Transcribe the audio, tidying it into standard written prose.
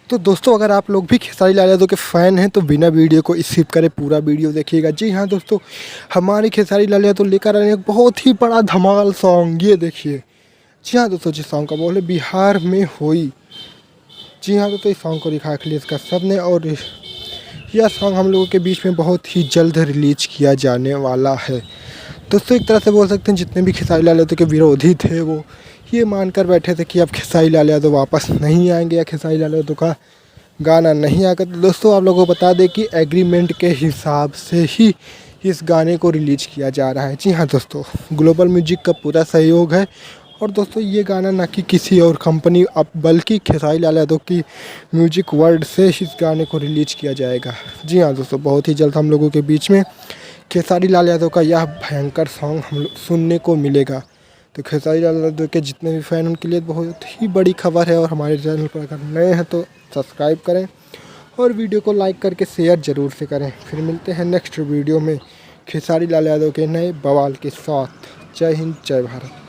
तो दोस्तों, अगर आप लोग भी खेसारी लाल यादव के फ़ैन हैं तो बिना वीडियो को स्किप करें पूरा वीडियो देखिएगा। जी हाँ दोस्तों, हमारे खेसारी लाल यादव लेकर आए हैं एक बहुत ही बड़ा धमाल सॉन्ग, ये देखिए। जी हाँ दोस्तों, जिस सॉन्ग का बोल है बिहार में होई। जी हाँ दोस्तों, इस सॉन्ग को लिखा अखिलेश कश्यप ने और यह सॉन्ग हम लोगों के बीच में बहुत ही जल्द रिलीज किया जाने वाला है। दोस्तों, एक तरह से बोल सकते हैं जितने भी खेसारी लाल यादव के विरोधी थे वो ये मानकर बैठे थे कि अब खेसारी लाल यादव वापस नहीं आएंगे या खेसारी लाल यादव का गाना नहीं आएगा। तो दोस्तों, आप लोगों को बता दें कि एग्रीमेंट के हिसाब से ही इस गाने को रिलीज किया जा रहा है। जी हाँ दोस्तों, ग्लोबल म्यूजिक का पूरा सहयोग है। और दोस्तों, ये गाना ना कि किसी और कंपनी अब बल्कि खेसारी लाल यादव की म्यूजिक वर्ल्ड से इस गाने को रिलीज किया जाएगा। जी हाँ दोस्तों, बहुत ही जल्द हम लोगों के बीच में खेसारी लाल यादव का यह भयंकर सॉन्ग हम लोग सुनने को मिलेगा। तो खेसारी लाल यादव के जितने भी फ़ैन उनके लिए बहुत ही बड़ी खबर है। और हमारे चैनल पर अगर नए हैं तो सब्सक्राइब करें और वीडियो को लाइक करके शेयर ज़रूर से करें। फिर मिलते हैं नेक्स्ट वीडियो में खेसारी लाल यादव के नए बवाल के साथ। जय हिंद, जय भारत।